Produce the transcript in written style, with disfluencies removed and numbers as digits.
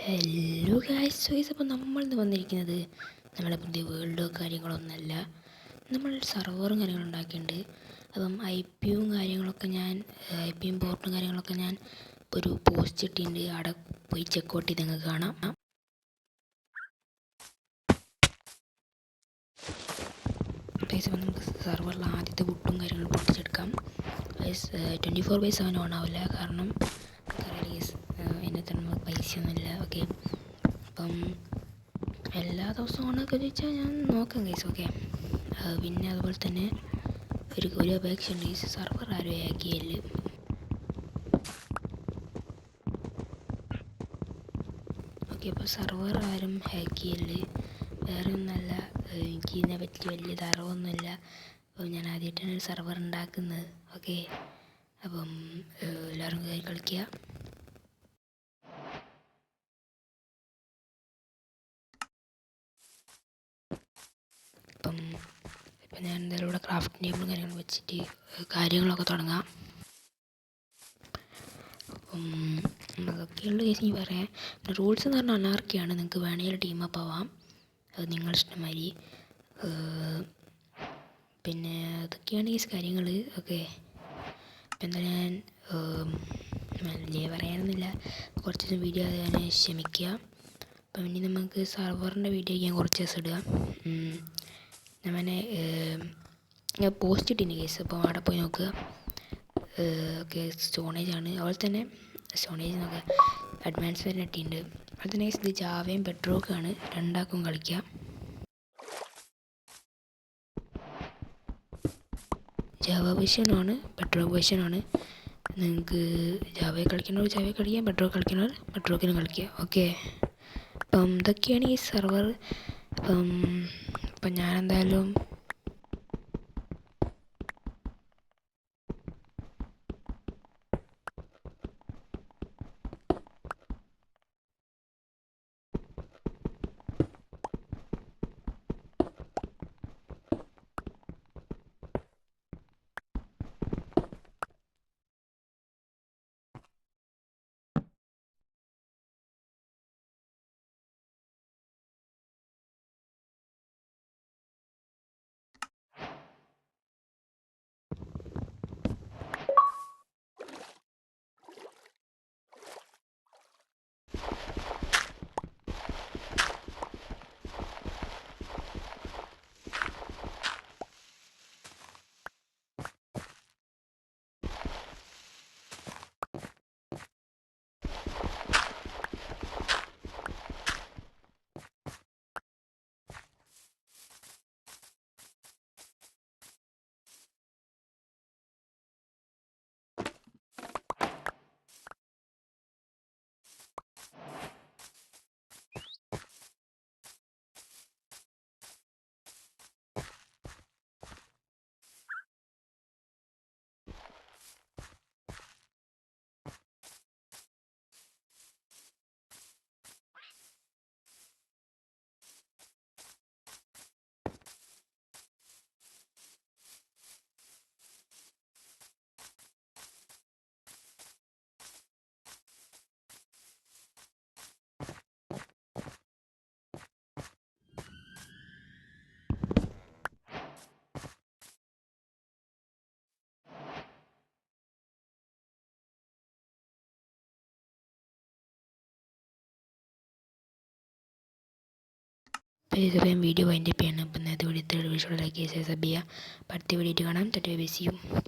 Hello guys അപ്പോൾ നമ്മളിന്ന് വന്നിരിക്കുന്നത് നമ്മുടെ പുതിയ വേൾഡോ കാര്യങ്ങളൊന്നുമല്ല. നമ്മൾ സർവറും കാര്യങ്ങളും ഉണ്ടാക്കിയിട്ടുണ്ട്. അപ്പം ഐപിയും കാര്യങ്ങളൊക്കെ ഐപിയും പോർട്ടും കാര്യങ്ങളൊക്കെ ഞാൻ ഒരു പോസ്റ്റ് ഇട്ടിട്ടുണ്ട്. അവിടെ പോയി ചെക്കൗട്ട് ചെയ്ത് നിങ്ങൾക്ക് കാണാം. ഗൈസ് അപ്പോൾ നമുക്ക് സർവറിൽ ആദ്യത്തെ ബുട്ടും കാര്യങ്ങളും പൊട്ടിച്ചെടുക്കാം. ഗൈസ് 24/7 ഓൺ ആവില്ല, കാരണം എന്നെ തന്നെ പൈസയൊന്നുമില്ല. ഓക്കെ, അപ്പം എല്ലാ ദിവസവും ഓണൊക്കെ ചോദിച്ചാൽ ഞാൻ നോക്കാം ഗൈസ്. ഓക്കെ, പിന്നെ അതുപോലെ തന്നെ ഒരു അപേക്ഷ ഉണ്ട് ഗൈസ്, സർവർ ആരും ഹാക്കിയല്ല. ഓക്കെ, അപ്പോൾ സർവർ ആരും ഹാക്ക് ചെയ്യല്, വേറെ ഒന്നല്ല, എനിക്ക് ഇതിനെ പറ്റി വലിയ അറിവൊന്നുമില്ല. അപ്പോൾ ഞാൻ ആദ്യമായിട്ടാണ് ഒരു സർവർ ഉണ്ടാക്കുന്നത്. ഓക്കെ, അപ്പം എല്ലാവരും കയറി കളിക്കുക. ഇപ്പം ഞാൻ എന്തായാലും ഇവിടെ ക്രാഫ്റ്റ് ടേബിളും കാര്യങ്ങളും വെച്ചിട്ട് കാര്യങ്ങളൊക്കെ തുടങ്ങാം. അതൊക്കെയുള്ള കേസ് ഇനി പറയാം. റൂൾസ് എന്ന് പറഞ്ഞാൽ അനാർക്കിയാണ്. നിങ്ങൾക്ക് വേണമെങ്കിൽ ടീമപ്പ് ആവാം, അത് നിങ്ങളുടെ ഇഷ്ടമായി. പിന്നെ അതൊക്കെയാണ് ഈ കാര്യങ്ങൾ. ഓക്കെ, ഇപ്പം എന്താ ഞാൻ വലിയ പറയാനൊന്നുമില്ല, കുറച്ച് ദിവസം വീഡിയോ ഞാൻ ക്ഷമിക്കുക. അപ്പം ഇനി നമുക്ക് സർവറിൻ്റെ വീഡിയോ ഞാൻ കുറച്ച് ദിവസം ഇടുക. ഞാൻ പോസ്റ്റ് ഇട്ടിന് കേസ്, അപ്പോൾ അവിടെ പോയി നോക്കുക. ഓക്കെ, സ്റ്റോണേജ് ആണ്, അതുപോലെ തന്നെ സ്റ്റോണേജ് നോക്കുക, അഡ്വാൻസ് വരെ ഇട്ടിട്ടുണ്ട്. അതുപോലെ തന്നെ ഇത് ജാവയും ബെഡ്റോക്കാണ്, രണ്ടാക്കും കളിക്കാം. ജാവ വേർഷനാണ്, ബെഡ്റോക്ക് വേർഷനാണ്. നിങ്ങൾക്ക് ജാവയെ കളിക്കുന്നവർ ജാവയെ കളിക്കാം, ബെഡ്റോക്ക് കളിക്കുന്നവർ ബെഡ്റോക്കിനും കളിക്കുക. ഓക്കെ, അപ്പം ഇതൊക്കെയാണ് ഈ സർവർ. അപ്പം ഞാനെന്തായാലും ഇതുവരെയും വീഡിയോ വൈൻഡപ്പ് ചെയ്യണം. അപ്പം നേരത്തെ വീഡിയോ ലൈക്ക് ചെയ്യുക, സബ് ചെയ്യുക. അടുത്ത വീഡിയോ കാണാം. ബൈ.